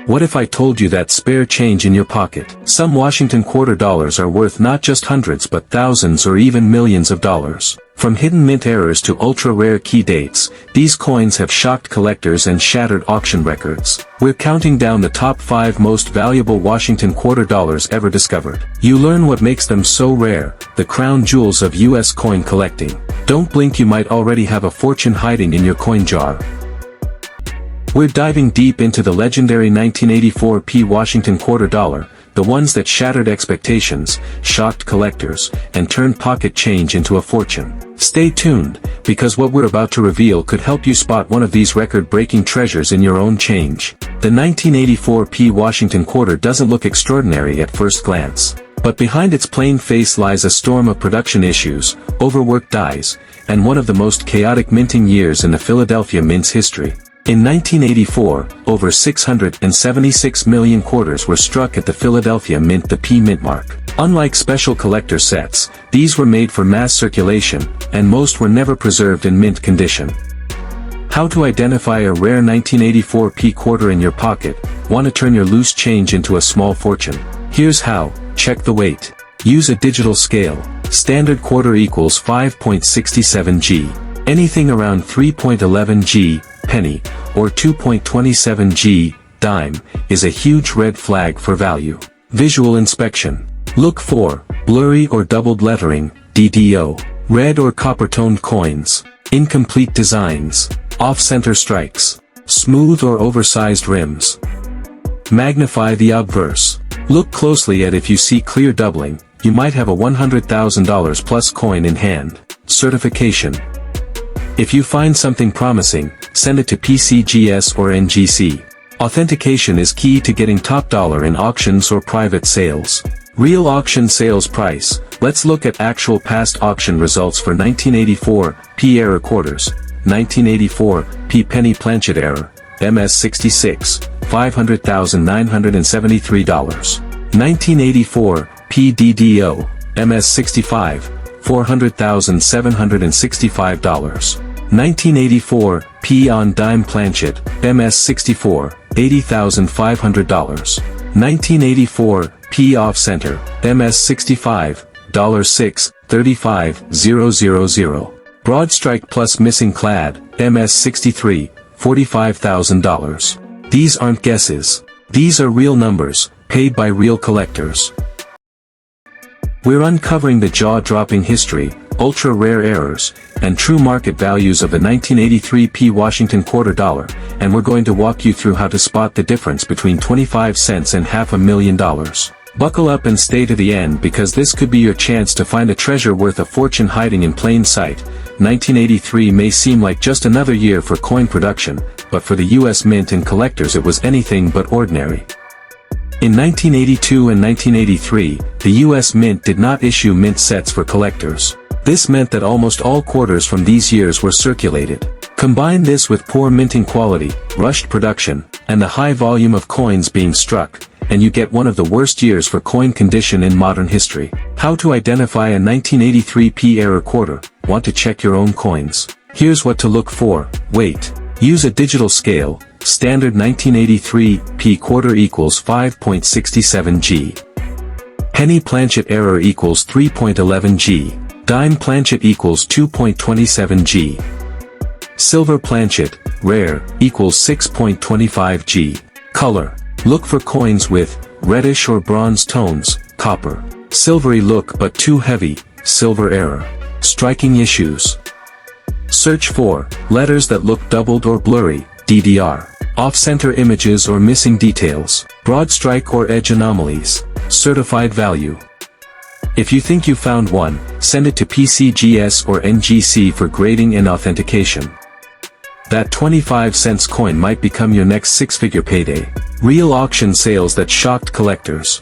What if I told you that spare change in your pocket? Some Washington Quarter dollars are worth not just hundreds but thousands or even millions of dollars. From hidden mint errors to ultra-rare key dates, these coins have shocked collectors and shattered auction records. We're counting down the top 5 most valuable Washington Quarter dollars ever discovered. You learn what makes them so rare, the crown jewels of U.S. coin collecting. Don't blink, you might already have a fortune hiding in your coin jar. We're diving deep into the legendary 1984 P Washington Quarter dollar, the ones that shattered expectations, shocked collectors, and turned pocket change into a fortune. Stay tuned, because what we're about to reveal could help you spot one of these record-breaking treasures in your own change. The 1984 P Washington Quarter doesn't look extraordinary at first glance. But behind its plain face lies a storm of production issues, overworked dies, and one of the most chaotic minting years in the Philadelphia Mint's history. In 1984, over 676 million quarters were struck at the Philadelphia Mint, the P Mint mark. Unlike special collector sets, these were made for mass circulation, and most were never preserved in mint condition. How to identify a rare 1984 P quarter in your pocket? Want to turn your loose change into a small fortune? Here's how. Check the weight. Use a digital scale. Standard quarter equals 5.67 G. Anything around 3.11 G, penny, or 2.27 G, dime, is a huge red flag for value. Visual inspection. Look for blurry or doubled lettering, DDO, red or copper-toned coins, incomplete designs, off-center strikes, smooth or oversized rims. Magnify the obverse. Look closely at if you see clear doubling, you might have a $100,000 plus coin in hand. Certification. If you find something promising, send it to PCGS or NGC. Authentication is key to getting top dollar in auctions or private sales. Real auction sales price. Let's look at actual past auction results for 1984 P era quarters. 1984 P penny planchet era, MS66, $500,973. 1984 P DDO, MS65, $400,765. 1984 P on dime planchet, MS64, $80,500. 1984 P off center, MS65, $6, $35,000. Broad strike plus missing clad, MS63, $45,000. These aren't guesses. These are real numbers, paid by real collectors. We're uncovering the jaw-dropping history, ultra-rare errors, and true market values of the 1983 P Washington Quarter dollar, and we're going to walk you through how to spot the difference between 25 cents and $500,000. Buckle up and stay to the end, because this could be your chance to find a treasure worth a fortune hiding in plain sight. 1983 may seem like just another year for coin production, but for the U.S. Mint and collectors it was anything but ordinary. In 1982 and 1983, the U.S. Mint did not issue mint sets for collectors. This meant that almost all quarters from these years were circulated. Combine this with poor minting quality, rushed production, and the high volume of coins being struck, and you get one of the worst years for coin condition in modern history. How to identify a 1983 P era quarter? Want to check your own coins? Here's what to look for. Weight. Use a digital scale. Standard 1983 P quarter equals 5.67 G. Penny planchet error equals 3.11 G. Dime planchet equals 2.27 G. Silver planchet, rare, equals 6.25 G. Color. Look for coins with reddish or bronze tones, copper. Silvery look but too heavy, silver error. Striking issues. Search for letters that look doubled or blurry, DDR. Off-center images or missing details. Broad strike or edge anomalies. Certified value. If you think you found one, send it to PCGS or NGC for grading and authentication. That 25 cents coin might become your next six-figure payday. Real auction sales that shocked collectors.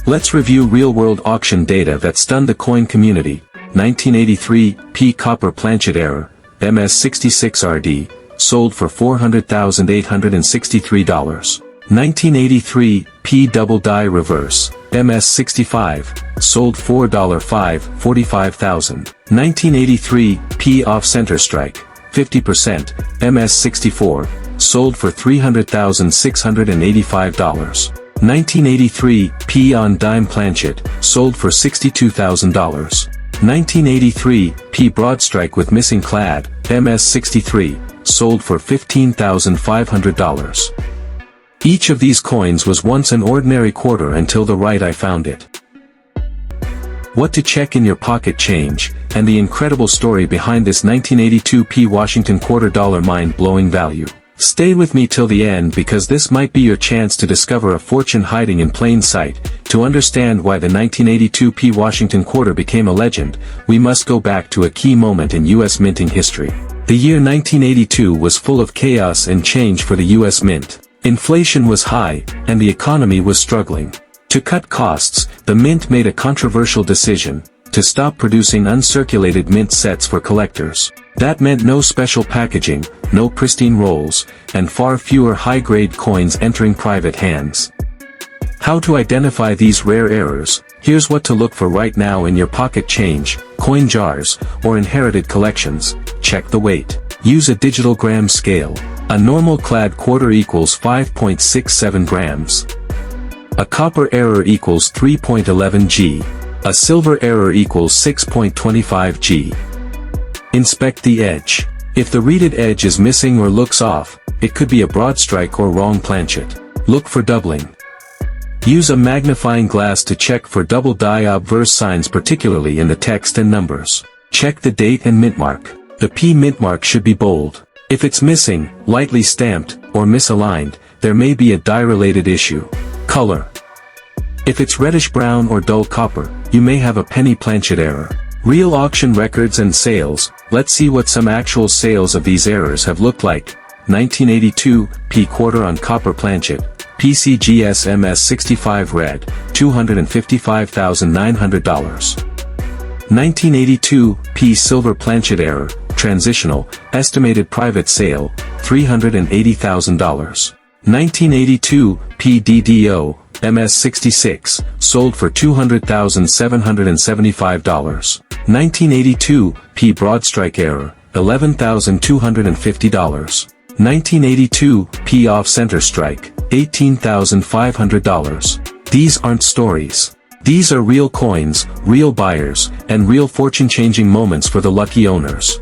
Let's review real-world auction data that stunned the coin community. 1983 P copper planchet error, MS66RD, sold for $400,863. 1983 P double die reverse, MS65, sold $4.45,000. 1983 P off center strike, 50%, MS64, sold for $300,685. 1983, P on dime planchet, sold for $62,000. 1983, P broadstrike with missing clad, MS63, sold for $15,500. Each of these coins was once an ordinary quarter until the right I found it. What to check in your pocket change, and the incredible story behind this 1982 P Washington quarter dollar mind-blowing value. Stay with me till the end because this might be your chance to discover a fortune hiding in plain sight. To understand why the 1982 P Washington quarter became a legend, we must go back to a key moment in U.S. minting history. The year 1982 was full of chaos and change for the U.S. Mint. Inflation was high, and the economy was struggling. To cut costs, the Mint made a controversial decision: to stop producing uncirculated mint sets for collectors. That meant no special packaging, no pristine rolls, and far fewer high-grade coins entering private hands. How to identify these rare errors? Here's what to look for right now in your pocket change, coin jars, or inherited collections. Check the weight. Use a digital gram scale. A normal clad quarter equals 5.67 grams. A copper error equals 3.11 G. A silver error equals 6.25 G. Inspect the edge. If the reeded edge is missing or looks off, it could be a broadstrike or wrong planchet. Look for doubling. Use a magnifying glass to check for double die obverse signs, particularly in the text and numbers. Check the date and mint mark. The P mint mark should be bold. If it's missing, lightly stamped, or misaligned, there may be a die-related issue. Color. If it's reddish-brown or dull copper, you may have a penny planchet error. Real auction records and sales. Let's see what some actual sales of these errors have looked like. 1982, P quarter on copper planchet, PCGS MS65 red, $255,900. 1982, P silver planchet error, transitional, estimated private sale, $380,000. 1982, PDDO, MS66, sold for $200,775. 1982, P broadstrike error, $11,250. 1982, P off-center strike, $18,500. These aren't stories. These are real coins, real buyers, and real fortune-changing moments for the lucky owners.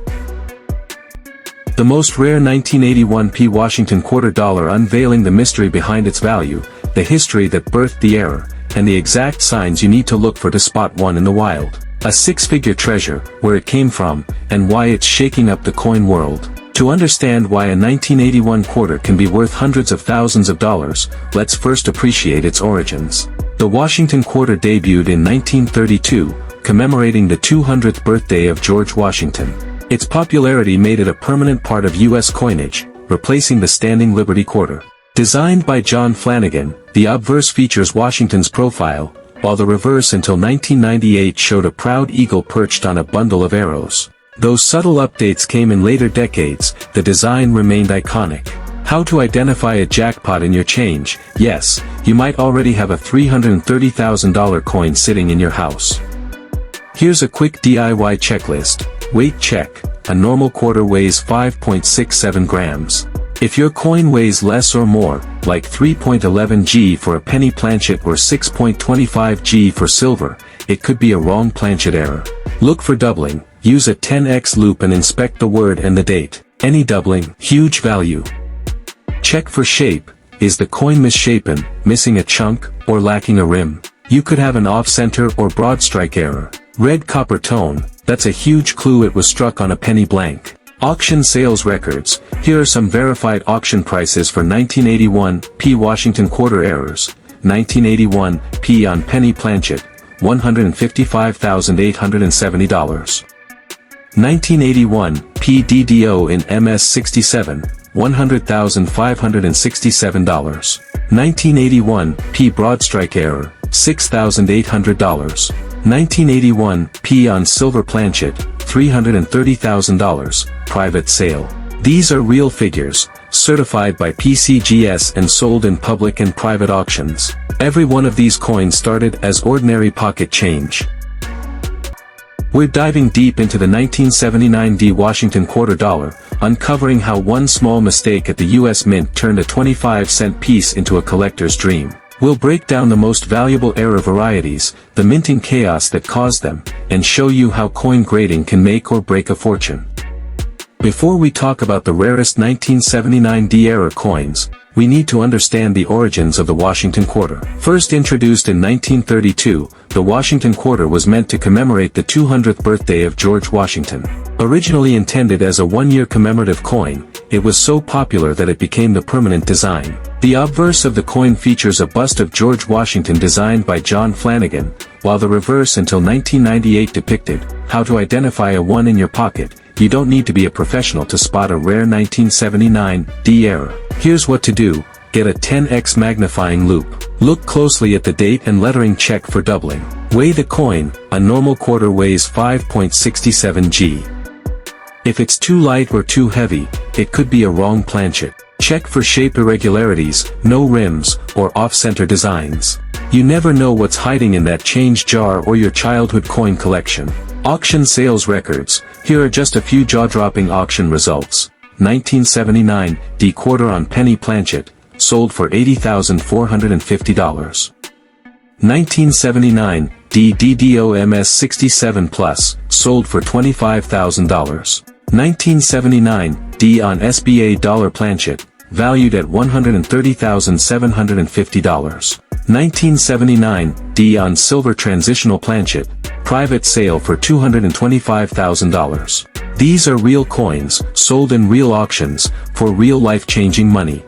The most rare 1981 P Washington quarter dollar, unveiling the mystery behind its value, the history that birthed the error, and the exact signs you need to look for to spot one in the wild. A six-figure treasure, where it came from, and why it's shaking up the coin world. To understand why a 1981 quarter can be worth hundreds of thousands of dollars, let's first appreciate its origins. The Washington quarter debuted in 1932, commemorating the 200th birthday of George Washington. Its popularity made it a permanent part of U.S. coinage, replacing the standing Liberty quarter. Designed by John Flanagan, the obverse features Washington's profile, while the reverse until 1998 showed a proud eagle perched on a bundle of arrows. Though subtle updates came in later decades, the design remained iconic. How to identify a jackpot in your change? Yes, you might already have a $330,000 coin sitting in your house. Here's a quick DIY checklist. Weight check. A normal quarter weighs 5.67 grams. If your coin weighs less or more, like 3.11 G for a penny planchet or 6.25 G for silver, it could be a wrong planchet error. Look for doubling. Use a 10x loop and inspect the word and the date. Any doubling, huge value. Check for shape. Is the coin misshapen, missing a chunk, or lacking a rim? You could have an off-center or broadstrike error. Red copper tone. That's a huge clue it was struck on a penny blank. Auction sales records. Here are some verified auction prices for 1981 P Washington quarter errors. 1981 P on penny planchet, $155,870. 1981 PDDO in MS67, $100,567. 1981 P broadstrike error, $6,800. 1981 P on silver planchet, $330,000, private sale. These are real figures, certified by PCGS and sold in public and private auctions. Every one of these coins started as ordinary pocket change. We're diving deep into the 1979 Washington Quarter dollar, uncovering how one small mistake at the U.S. Mint turned a 25-cent piece into a collector's dream. We'll break down the most valuable error varieties, the minting chaos that caused them, and show you how coin grading can make or break a fortune. Before we talk about the rarest 1979 error coins, we need to understand the origins of the Washington Quarter. First introduced in 1932, the Washington Quarter was meant to commemorate the 200th birthday of George Washington. Originally intended as a one-year commemorative coin, it was so popular that it became the permanent design. The obverse of the coin features a bust of George Washington designed by John Flanagan, while the reverse until 1998 depicted how to identify a one in your pocket. You don't need to be a professional to spot a rare 1979 error. Here's what to do: get a 10x magnifying loupe. Look closely at the date and lettering, check for doubling. Weigh the coin. A normal quarter weighs 5.67 g. If it's too light or too heavy, it could be a wrong planchet. Check for shape irregularities, no rims, or off-center designs. You never know what's hiding in that change jar or your childhood coin collection. Auction sales records. Here are just a few jaw-dropping auction results. 1979 quarter on penny planchet, sold for $80,450. 1979 DDOMS 67 Plus, sold for $25,000. 1979 on SBA dollar planchet, valued at $130,750. 1979 on silver transitional planchet, private sale for $225,000. These are real coins, sold in real auctions, for real life-changing money.